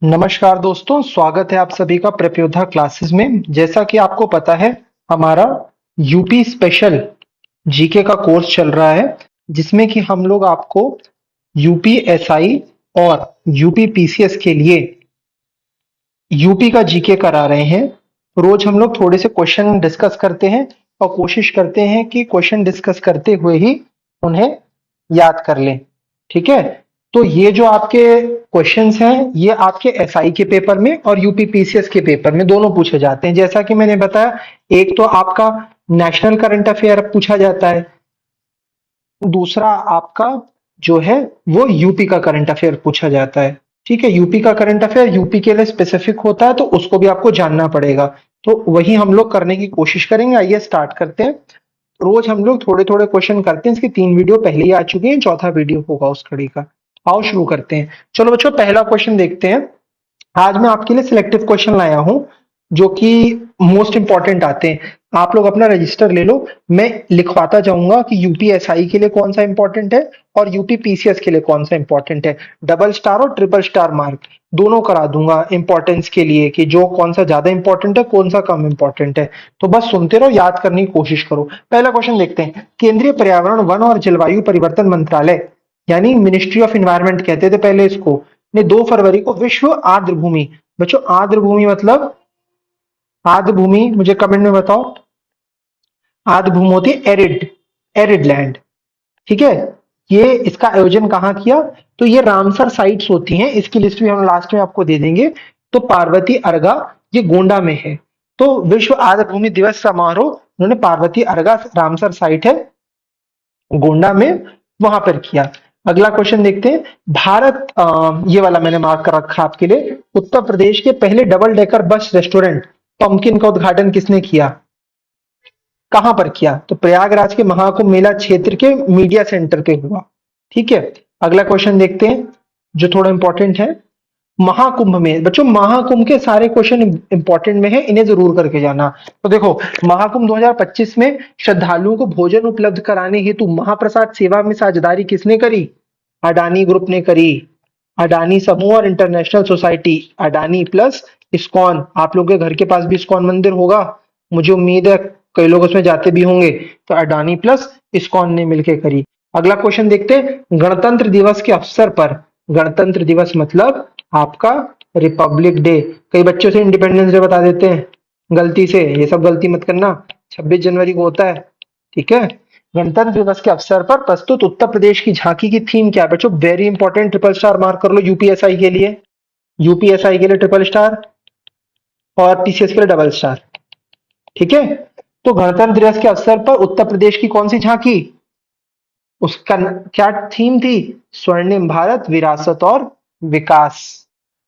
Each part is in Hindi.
नमस्कार दोस्तों, स्वागत है आप सभी का प्रपयोद्धा क्लासेस में। जैसा कि आपको पता है, हमारा यूपी स्पेशल जीके का कोर्स चल रहा है, जिसमें कि हम लोग आपको यूपी एसआई और यूपी पीसीएस के लिए यूपी का जीके करा रहे हैं। रोज हम लोग थोड़े से क्वेश्चन डिस्कस करते हैं और कोशिश करते हैं कि क्वेश्चन डिस्कस करते हुए ही उन्हें याद कर लें। ठीक है, तो ये जो आपके क्वेश्चंस हैं, ये आपके एसआई के पेपर में और यूपी पीसीएस के पेपर में दोनों पूछे जाते हैं। जैसा कि मैंने बताया, एक तो आपका नेशनल करंट अफेयर पूछा जाता है, दूसरा आपका जो है वो यूपी का करंट अफेयर पूछा जाता है। ठीक है, यूपी का करंट अफेयर यूपी के लिए स्पेसिफिक होता है, तो उसको भी आपको जानना पड़ेगा। तो वही हम लोग करने की कोशिश करेंगे। आइए स्टार्ट करते हैं। रोज हम लोग थोड़े थोड़े क्वेश्चन करते हैं। इसकी 3 वीडियो पहले ही आ चुकी हैं, चौथा वीडियो होगा उस कड़ी का। आओ शुरू करते हैं। चलो बच्चों, पहला क्वेश्चन देखते हैं। आज मैं आपके लिए सिलेक्टिव क्वेश्चन लाया हूं, जो कि मोस्ट इंपॉर्टेंट आते हैं। आप लोग अपना रजिस्टर ले लो, मैं लिखवाता जाऊंगा कि यूपीएसआई के लिए कौन सा इंपॉर्टेंट है और यूपी पीसीएस के लिए कौन सा इंपॉर्टेंट है। डबल स्टार और ट्रिपल स्टार मार्क दोनों करा दूंगा इंपॉर्टेंस के लिए, कि जो कौन सा ज्यादा इंपॉर्टेंट है, कौन सा कम इंपॉर्टेंट है। तो बस सुनते रहो, याद करने की कोशिश करो। पहला क्वेश्चन देखते हैं। केंद्रीय पर्यावरण, वन और जलवायु परिवर्तन मंत्रालय, यानी मिनिस्ट्री ऑफ इन्वायरमेंट कहते थे पहले इसको, ने 2 फरवरी को विश्व आर्द्र भूमि, बच्चों आर्द्र भूमि मतलब, आर्द्र भूमि मुझे कमेंट में बताओ। आर्द्र भूमि होती है एरिड, एरिड लैंड। ठीक है, ये इसका आयोजन कहाँ किया? तो ये रामसर साइट्स होती हैं, इसकी लिस्ट भी हम लास्ट में आपको दे देंगे। तो पार्वती अर्गा, ये गोंडा में है। तो विश्व आर्द्र भूमि दिवस समारोह उन्होंने पार्वती अर्गा, रामसर साइट है गोंडा में, वहां पर किया। अगला क्वेश्चन देखते हैं। भारत, ये वाला मैंने मार्क कर रखा आपके लिए। उत्तर प्रदेश के पहले double decker bus restaurant pumpkin का उद्घाटन किसने किया? कहां पर किया? तो प्रयागराज के महाकुंभ मेला क्षेत्र के मीडिया सेंटर पे हुआ। ठीक है, अगला क्वेश्चन देखते हैं, जो थोड़ा इंपॉर्टेंट है। महाकुंभ में, बच्चों महाकुंभ के सारे क्वेश्चन इंपॉर्टेंट में है, इन्हें जरूर करके जाना। तो देखो, महाकुंभ 2025 में श्रद्धालुओं को भोजन उपलब्ध कराने हेतु महाप्रसाद सेवा में साझेदारी किसने करी? अडानी ग्रुप ने करी। अडानी समूह और international society, Adani plus ISKCON. आप लोगों के घर के पास भी इस्कॉन मंदिर होगा, मुझे उम्मीद है कई लोग उसमें जाते भी होंगे। तो अडानी प्लस इस्कॉन ने मिलकर करी। अगला क्वेश्चन देखते हैं। गणतंत्र दिवस के अवसर पर, गणतंत्र दिवस मतलब आपका रिपब्लिक डे। कई बच्चों से इंडिपेंडेंस डे बता देते हैं गलती से, ये सब गलती मत करना। 26 जनवरी को होता है। ठीक है, गणतंत्र दिवस के अवसर पर प्रस्तुत उत्तर प्रदेश की झांकी की थीम क्या है? बच्चों very important, triple star mark कर लो यूपीएसआई के लिए। यूपीएसआई के लिए ट्रिपल स्टार और पीसीएस के लिए डबल स्टार। ठीक है, तो गणतंत्र दिवस के अवसर पर उत्तर प्रदेश की कौन सी झांकी, उसका क्या थीम थी? स्वर्णिम भारत विरासत और विकास।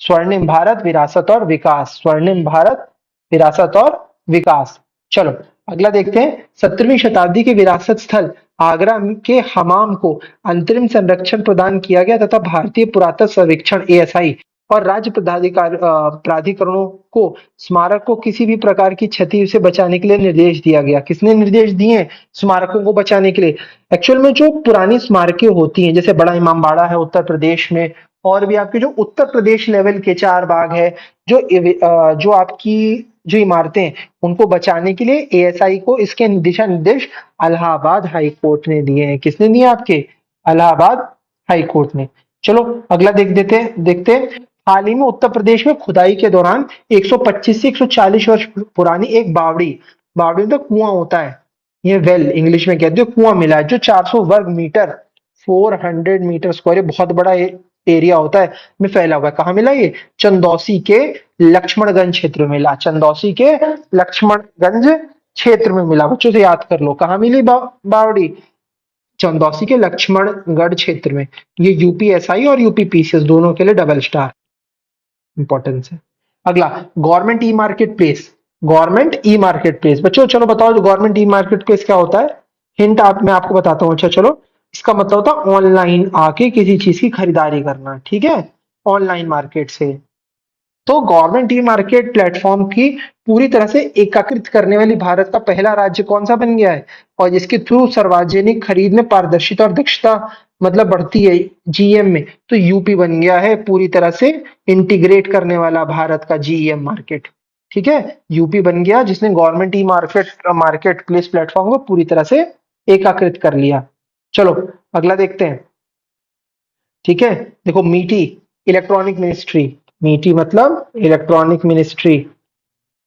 स्वर्णिम भारत विरासत और विकास, स्वर्णिम भारत विरासत और विकास। चलो अगला देखते हैं। 17वीं शताब्दी के विरासत स्थल आगरा के हमाम को अंतरिम संरक्षण प्रदान किया गया तथा भारतीय पुरातत्व सर्वेक्षण एएसआई और राज्य प्राधिकरणों को स्मारक को किसी भी प्रकार की क्षति से बचाने के लिए निर्देश दिया गया। किसने निर्देश दिए? स्मारकों को बचाने के लिए। एक्चुअल में जो पुरानी स्मारकें होती हैं, जैसे बड़ा इमामबाड़ा है उत्तर प्रदेश में, और भी आपके जो उत्तर प्रदेश लेवल के चार बाग है, जो आपकी जो इमारतें हैं, उनको बचाने के लिए एएसआई को इसके दिशा निर्देश इलाहाबाद हाई कोर्ट ने दिए हैं। किसने दिए? आपके इलाहाबाद हाई कोर्ट ने। चलो अगला देखते हैं। हाल ही में उत्तर प्रदेश में खुदाई के दौरान 125 से 140 वर्ष पुरानी एक बावड़ी, बावड़ी मतलब कुआं होता है, ये वेल इंग्लिश में कहते हैं, कुआं मिला है, जो 400 वर्ग मीटर, 400 मीटर स्क्वायर, बहुत बड़ा एरिया होता है, में फैला हुआ है। कहाँ मिला ये? चंदौसी के लक्ष्मणगंज क्षेत्र में मिला। चंदौसी के लक्ष्मणगंज क्षेत्र में मिला। बच्चों से याद कर लो, कहाँ मिली बावड़ी? चंदौसी के लक्ष्मणगढ़ क्षेत्र में। ये यूपीएसआई और यूपी पीसीएस दोनों के लिए डबल स्टार इंपॉर्टेंस है। अगला, government e market place. Government e market place, बच्चों चलो बताओ जो गवर्नमेंट ई मार्केट प्लेस क्या होता है? हिंट मैं आपको बताता हूँ। अच्छा चलो, इसका मतलब होता है ऑनलाइन आके किसी चीज की खरीदारी करना। ठीक है, ऑनलाइन मार्केट से। तो गवर्नमेंट ई मार्केट प्लेटफॉर्म की पूरी तरह से एकीकृत करने वाली भारत का पहला राज्य कौन सा बन गया है, और जिसके थ्रू सार्वजनिक खरीद में पारदर्शिता और दक्षता मतलब बढ़ती है जीईएम में, तो यूपी बन गया है पूरी तरह से इंटीग्रेट करने वाला भारत का जीईएम मार्केट। ठीक है, यूपी बन गया जिसने government e market market place platform को पूरी तरह से एकाकृत कर लिया। चलो अगला देखते हैं। ठीक है, देखो मीटी, इलेक्ट्रॉनिक मिनिस्ट्री, मीटी मतलब इलेक्ट्रॉनिक मिनिस्ट्री।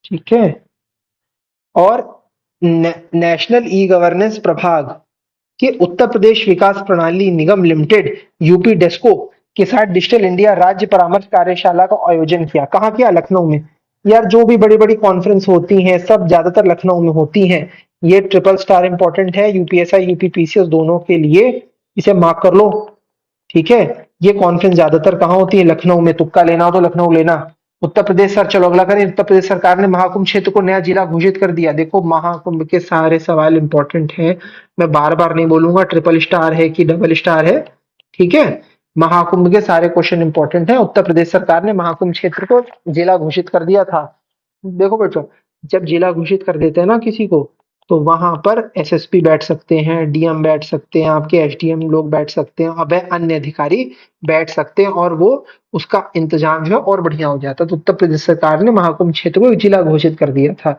ठीक है, और नेशनल ई गवर्नेंस प्रभाग के उत्तर प्रदेश विकास प्रणाली निगम लिमिटेड यूपी डेस्को के साथ डिजिटल इंडिया राज्य परामर्श कार्यशाला का आयोजन किया। कहाँ किया? लखनऊ में। यार जो भी बड़ी बड़ी कॉन्फ्रेंस होती हैं सब ज्यादातर लखनऊ में होती हैं। ये ट्रिपल स्टार इंपॉर्टेंट है यूपीएसआई यूपीपीसीएस दोनों के लिए, इसे मार्क कर लो। ठीक है, ये कॉन्फ्रेंस ज्यादातर कहाँ होती है? लखनऊ में। तुक्का लेना हो तो लखनऊ लेना। उत्तर प्रदेश सर, चलो अगला करें। उत्तर प्रदेश सरकार ने महाकुंभ क्षेत्र को नया जिला घोषित कर दिया। देखो महाकुंभ के सारे सवाल इंपॉर्टेंट हैं, मैं बार बार नहीं बोलूंगा ट्रिपल स्टार है कि डबल स्टार है। ठीक है, महाकुंभ के सारे क्वेश्चन इंपॉर्टेंट हैं। उत्तर प्रदेश सरकार ने महाकुंभ क्षेत्र को जिला घोषित कर दिया था। देखो बच्चों, जब जिला घोषित कर देते हैं ना किसी को, तो वहां पर एसएसपी बैठ सकते हैं, डीएम बैठ सकते हैं, आपके एसडीएम लोग बैठ सकते हैं, अब अन्य अधिकारी बैठ सकते हैं, और वो उसका इंतजाम जो है और बढ़िया हो जाता है। तो उत्तर प्रदेश सरकार ने महाकुंभ क्षेत्र को एक जिला घोषित कर दिया था।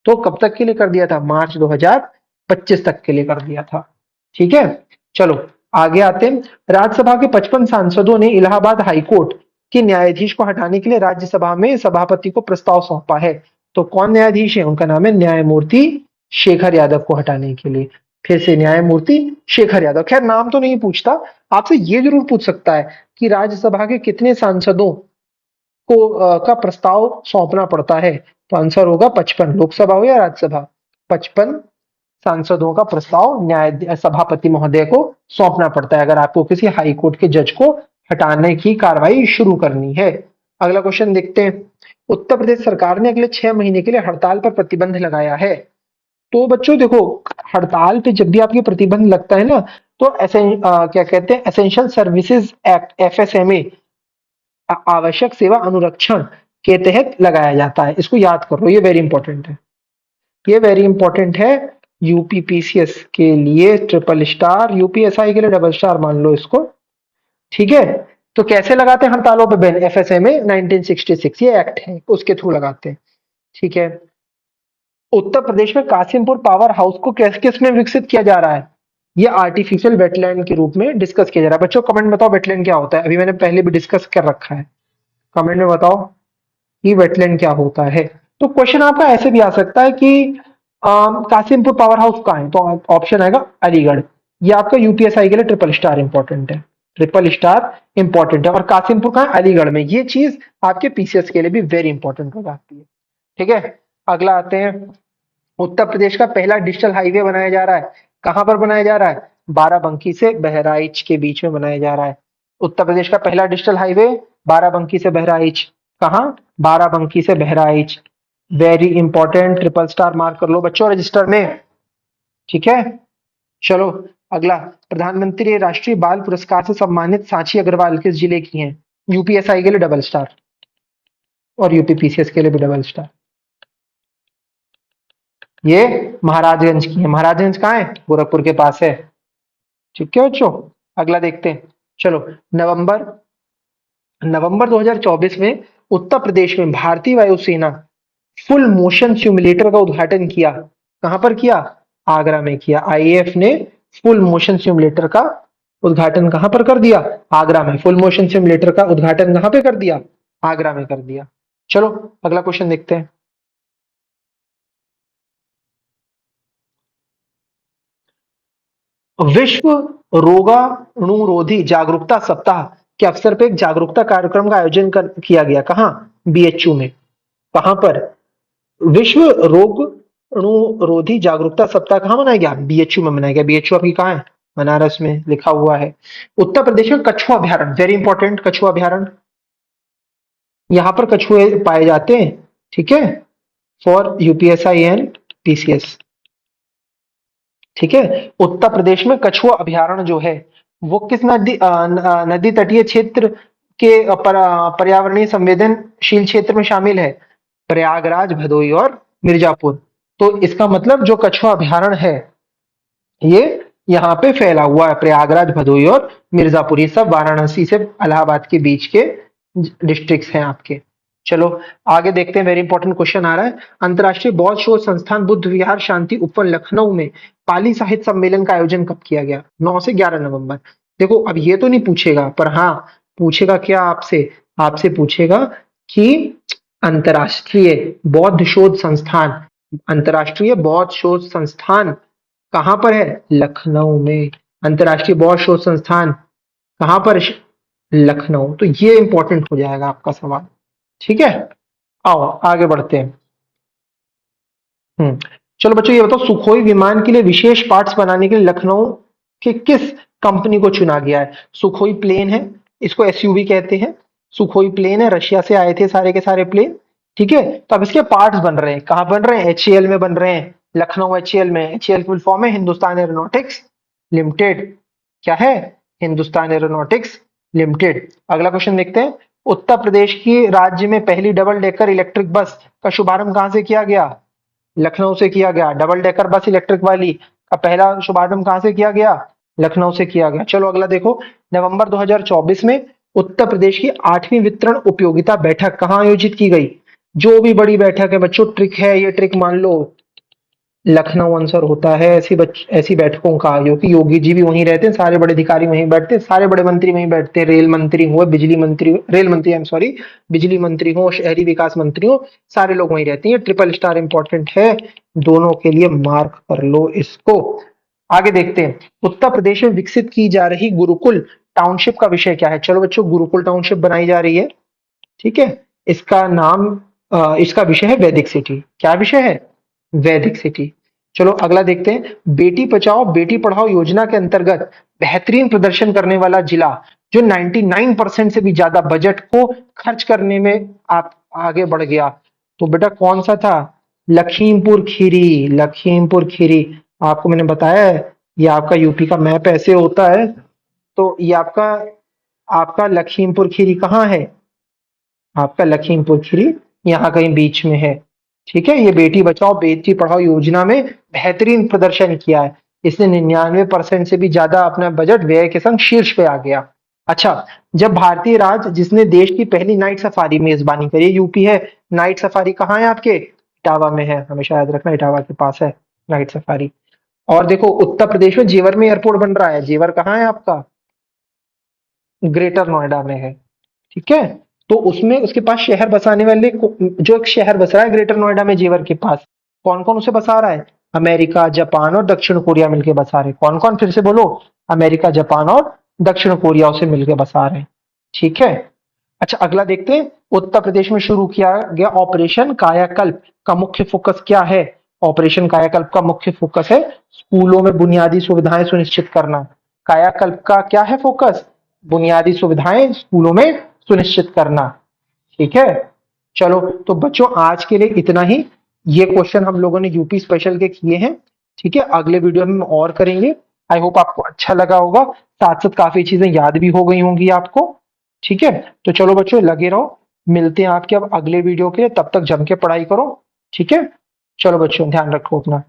तो कब तक के लिए कर दिया था? मार्च 2025 तक के लिए कर दिया था। ठीक है, चलो आगे आते हैं। राज्यसभा के 55 सांसदों ने इलाहाबाद हाईकोर्ट के न्यायाधीश को हटाने के लिए राज्यसभा में सभापति को प्रस्ताव सौंपा है। तो कौन न्यायाधीश है? उनका नाम है न्यायमूर्ति शेखर यादव को हटाने के लिए। फिर से न्यायमूर्ति शेखर यादव। खैर नाम तो नहीं पूछता, आपसे ये जरूर पूछ सकता है कि राज्यसभा के कितने सांसदों को का प्रस्ताव सौंपना पड़ता है। तो आंसर होगा 55। लोकसभा हो या राज्यसभा, 55 सांसदों का प्रस्ताव न्याय सभापति महोदय को सौंपना पड़ता है अगर आपको किसी हाई कोर्ट के जज को हटाने की कार्रवाई शुरू करनी है। अगला क्वेश्चन देखते हैं। उत्तर प्रदेश सरकार ने अगले 6 महीने के लिए हड़ताल पर प्रतिबंध लगाया है। तो बच्चों देखो, हड़ताल पे जब भी आपके प्रतिबंध लगता है ना, तो क्या कहते हैं, एसेंशियल सर्विसेज एक्ट एफएसएमए, आवश्यक सेवा अनुरक्षण के तहत लगाया जाता है। इसको याद करो, ये वेरी इंपॉर्टेंट है। ये वेरी इंपॉर्टेंट है यूपीपीसीएस के लिए ट्रिपल स्टार, यूपीएसआई के लिए डबल स्टार मान लो इसको। ठीक है, तो कैसे लगाते हैं हड़तालों पे बैन? एफएसएमए 1966 ये एक्ट है, उसके थ्रू लगाते हैं। ठीक है, उत्तर प्रदेश में कासिमपुर पावर हाउस को किस में विकसित किया जा रहा है? ये आर्टिफिशियल वेटलैंड के रूप में डिस्कस किया जा रहा है। बच्चों कमेंट बताओ वेटलैंड क्या होता है? अभी मैंने पहले भी डिस्कस कर रखा है, कमेंट में बताओ कि वेटलैंड क्या होता है। तो क्वेश्चन आपका ऐसे भी आ सकता है कि कासिमपुर पावर हाउस कहाँ है? तो ऑप्शन आएगा अलीगढ़। ये आपका यूपीएसआई के लिए ट्रिपल स्टार इंपॉर्टेंट है। ट्रिपल स्टार इंपॉर्टेंट है। और कासिमपुर कहाँ है? अलीगढ़ में। ये चीज आपके पीसीएस के लिए भी वेरी इंपॉर्टेंट हो जाती है। ठीक है, अगला आते हैं। उत्तर प्रदेश का पहला डिजिटल हाईवे बनाया जा रहा है। कहां पर बनाया जा रहा है? बाराबंकी से बहराइच के बीच में बनाया जा रहा है। उत्तर प्रदेश का पहला डिजिटल हाईवे बाराबंकी से बहराइच। कहां? बाराबंकी से Bahraich. Very important, triple star mark कर लो बच्चों रजिस्टर में। ठीक है, चलो अगला। प्रधानमंत्री राष्ट्रीय बाल पुरस्कार से सम्मानित सांची अग्रवाल किस जिले की हैं? यूपीएसआई के लिए डबल स्टार और यूपीपीसीएस के लिए भी डबल स्टार। ये महाराजगंज की है। महाराजगंज कहाँ है? गोरखपुर के पास है। ठीक है बच्चों, अगला देखते हैं। चलो, नवंबर नवंबर 2024 में उत्तर प्रदेश में भारतीय वायुसेना फुल मोशन सिमुलेटर का उद्घाटन किया। कहां पर किया? आगरा में किया। आईएएफ ने फुल मोशन सिमुलेटर का उद्घाटन कहां पर कर दिया? आगरा में। फुल मोशन सिमुलेटर का उद्घाटन कहां पे कर दिया? आगरा में कर दिया। चलो अगला क्वेश्चन देखते हैं। विश्व रोगाणुरोधी जागरूकता सप्ताह के अवसर पर एक जागरूकता कार्यक्रम का आयोजन किया गया। कहां? बीएचयू में। कहां पर? विश्व रोगाणुरोधी जागरूकता सप्ताह कहां मनाया गया? बीएचयू में मनाया गया। बीएचयू आपकी कहां है? बनारस में लिखा हुआ है। उत्तर प्रदेश में कछुआ अभ्यारण्य, वेरी इंपॉर्टेंट, कछुआ अभ्यारण्य। यहां पर कछुए पाए जाते हैं। ठीक है, फॉर यूपीएसआई एंड पीसीएस। ठीक है, उत्तर प्रदेश में कछुआ अभ्यारण्य जो है वो किस नदी तटीय क्षेत्र के पर्यावरणीय संवेदनशील क्षेत्र में शामिल है? प्रयागराज, भदोही और मिर्जापुर। तो इसका मतलब जो कछुआ अभ्यारण्य है ये यहाँ पे फैला हुआ है, प्रयागराज, भदोही और मिर्जापुर, ये सब वाराणसी से इलाहाबाद के बीच के डिस्ट्रिक्ट्स हैं आपके। चलो आगे देखते हैं, वेरी इंपॉर्टेंट क्वेश्चन आ रहा है। अंतर्राष्ट्रीय बौद्ध शोध संस्थान बुद्ध विहार शांति उपवन लखनऊ में पाली साहित्य सम्मेलन का आयोजन कब किया गया? 9 से 11 नवंबर। देखो अब ये तो नहीं पूछेगा, पर हाँ पूछेगा क्या आपसे, आपसे पूछेगा कि अंतर्राष्ट्रीय बौद्ध शोध संस्थान, अंतर्राष्ट्रीय बौद्ध शोध संस्थान कहाँ पर है? लखनऊ में। अंतर्राष्ट्रीय बौद्ध शोध संस्थान कहाँ पर? लखनऊ। तो ये इंपॉर्टेंट हो जाएगा आपका सवाल। ठीक है, आओ आगे बढ़ते हैं। चलो बच्चों ये बताओ, सुखोई विमान के लिए विशेष पार्ट्स बनाने के लिए लखनऊ के किस कंपनी को चुना गया है? सुखोई प्लेन है, इसको एसयूवी कहते हैं। सुखोई प्लेन है, रशिया से आए थे सारे के सारे प्लेन। ठीक है, तो अब इसके पार्ट्स बन रहे हैं, कहाँ बन रहे हैं? एचएएल में बन रहे हैं, लखनऊ एचएएल में। एचएएल फुल फॉर्म है हिंदुस्तान एरोनॉटिक्स लिमिटेड। क्या है? Hindustan aeronautics limited. अगला क्वेश्चन देखते हैं, उत्तर प्रदेश की राज्य में पहली डबल डेकर इलेक्ट्रिक बस का शुभारंभ कहां से किया गया? लखनऊ से किया गया। डबल डेकर बस इलेक्ट्रिक वाली का पहला शुभारंभ कहां से किया गया? लखनऊ से किया गया। चलो अगला देखो, नवंबर 2024 में उत्तर प्रदेश की 8वीं वितरण उपयोगिता बैठक कहां आयोजित की गई? जो भी बड़ी बैठक है बच्चों, ट्रिक है ये, ट्रिक मान लो, लखनऊ आंसर होता है ऐसी बैठकों का, क्योंकि योगी जी भी वहीं रहते हैं, सारे बड़े अधिकारी वहीं बैठते हैं, सारे बड़े मंत्री वहीं बैठते हैं। रेल मंत्री हो, बिजली मंत्री, रेल मंत्री आई एम सॉरी, बिजली मंत्री हो, शहरी विकास मंत्री हो, सारे लोग वहीं रहते हैं। ट्रिपल स्टार इंपॉर्टेंट है, दोनों के लिए मार्क कर लो इसको। आगे देखते हैं, उत्तर प्रदेश में विकसित की जा रही गुरुकुल टाउनशिप का विषय क्या है? चलो बच्चों, गुरुकुल टाउनशिप बनाई जा रही है। ठीक है, इसका नाम इसका विषय है वैदिक सिटी। क्या विषय है? वैदिक सिटी। चलो अगला देखते हैं, बेटी बचाओ बेटी पढ़ाओ योजना के अंतर्गत बेहतरीन प्रदर्शन करने वाला जिला जो 99% से भी ज्यादा बजट को खर्च करने में आप आगे बढ़ गया, तो बेटा कौन सा था? लखीमपुर खीरी। लखीमपुर खीरी, आपको मैंने बताया है ये आपका यूपी का मैप ऐसे होता है, तो ये आपका आपका लखीमपुर खीरी कहाँ है? आपका लखीमपुर खीरी यहाँ कहीं बीच में है। ठीक है, ये बेटी बचाओ बेटी पढ़ाओ योजना में बेहतरीन प्रदर्शन किया है, इसने 99% से भी ज्यादा अपना बजट व्यय के संग शीर्ष पे आ गया। अच्छा, जब भारतीय राज्य जिसने देश की पहली नाइट सफारी मेजबानी करी, यूपी है, नाइट सफारी कहाँ है आपके? इटावा में है, हमेशा याद रखना इटावा के पास है नाइट सफारी। और देखो उत्तर प्रदेश में जेवर में एयरपोर्ट बन रहा है, जेवर कहाँ है आपका? ग्रेटर नोएडा में है। ठीक है, तो उसमें उसके पास शहर बसाने वाले जो एक शहर बस रहा है ग्रेटर नोएडा में जेवर के पास, कौन कौन उसे बसा रहा है? अमेरिका, जापान और दक्षिण कोरिया मिलकर बसा रहे। कौन कौन? फिर से बोलो, अमेरिका, जापान और दक्षिण कोरिया उसे मिलकर बसा रहे। ठीक है, अच्छा अगला देखते हैं, उत्तर प्रदेश में शुरू किया गया ऑपरेशन कायाकल्प का मुख्य फोकस क्या है? ऑपरेशन कायाकल्प का मुख्य फोकस है स्कूलों में बुनियादी सुविधाएं सुनिश्चित करना। कायाकल्प का क्या है फोकस? बुनियादी सुविधाएं स्कूलों में सुनिश्चित करना। ठीक है, चलो तो बच्चों आज के लिए इतना ही। ये क्वेश्चन हम लोगों ने यूपी स्पेशल के किए हैं। ठीक है, अगले वीडियो में हम और करेंगे। आई होप आपको अच्छा लगा होगा, साथ साथ काफी चीजें याद भी हो गई होंगी आपको। ठीक है, तो चलो बच्चों लगे रहो, मिलते हैं आपके अब अगले वीडियो के लिए, तब तक जम के पढ़ाई करो। ठीक है, चलो बच्चों ध्यान रखो अपना।